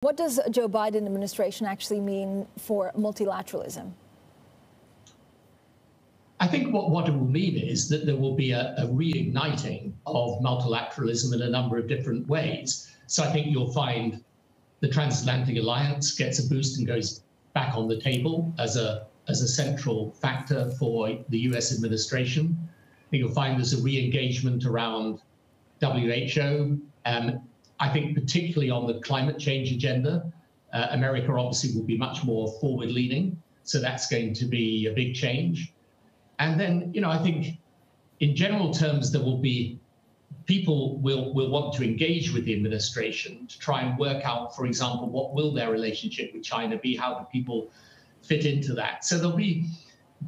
What does the Joe Biden administration actually mean for multilateralism? I think what it will mean is that there will be a reigniting of multilateralism in a number of different ways. So I think you'll find the transatlantic alliance gets a boost and goes back on the table as a central factor for the US administration. I think you'll find there's a re-engagement around WHO. I think particularly on the climate change agenda, America obviously will be much more forward-leaning. So that's going to be a big change. And then, I think in general terms, there will be people will want to engage with the administration to try and work out, for example, what will their relationship with China be? How do people fit into that? So there'll be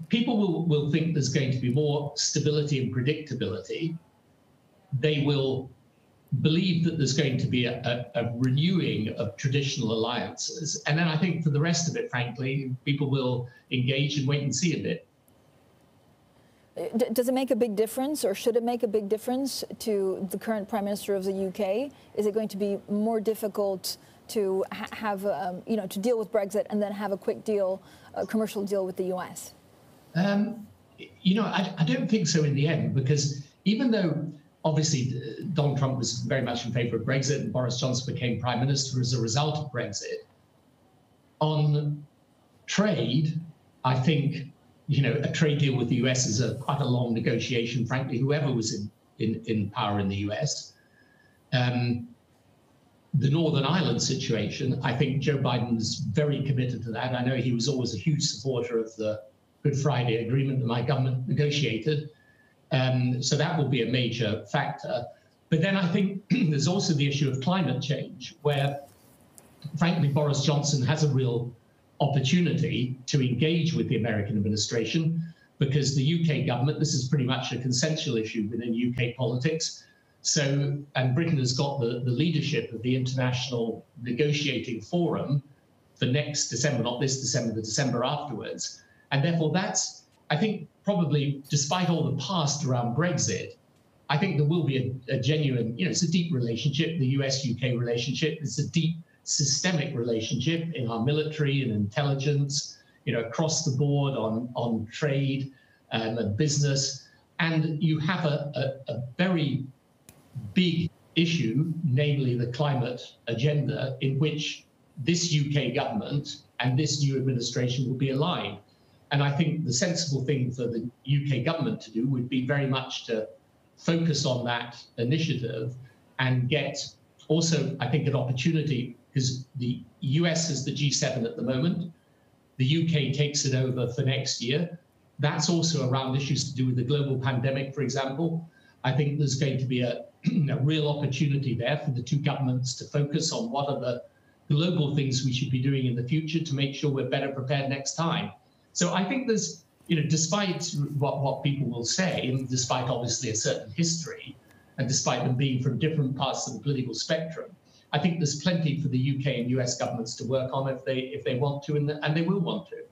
people will think there's going to be more stability and predictability. They will believe that there's going to be a renewing of traditional alliances. And then I think for the rest of it, frankly, people will engage and wait and see a bit. Does it make a big difference, or should it make a big difference to the current Prime Minister of the UK? Is it going to be more difficult to have, to deal with Brexit and then have a quick deal, a commercial deal with the US? I don't think so in the end, because even though obviously Donald Trump was very much in favour of Brexit and Boris Johnson became Prime Minister as a result of Brexit, on trade, I think a trade deal with the US is quite a long negotiation, frankly, whoever was in power in the US. The Northern Ireland situation, I think Joe Biden is very committed to that. I know he was always a huge supporter of the Good Friday Agreement that my government negotiated. So that will be a major factor. But then I think there's also the issue of climate change, where, frankly, Boris Johnson has a real opportunity to engage with the American administration, because the UK government, this is pretty much a consensual issue within UK politics. So, and Britain has got the leadership of the International Negotiating Forum for next December, not this December, the December afterwards. And therefore that's, I think, probably, despite all the past around Brexit, I think there will be a genuine, it's a deep relationship, the US-UK relationship. It's a deep systemic relationship in our military and intelligence, across the board on trade and business. And you have a very big issue, namely the climate agenda, in which this UK government and this new administration will be aligned. And I think the sensible thing for the UK government to do would be very much to focus on that initiative and get also, I think, an opportunity, because the US is the G7 at the moment. The UK takes it over for next year. That's also around issues to do with the global pandemic, for example. I think there's going to be a real opportunity there for the two governments to focus on what are the global things we should be doing in the future to make sure we're better prepared next time. So I think there's, despite what people will say, and despite obviously a certain history, and despite them being from different parts of the political spectrum, I think there's plenty for the UK and US governments to work on if they want to, and they will want to.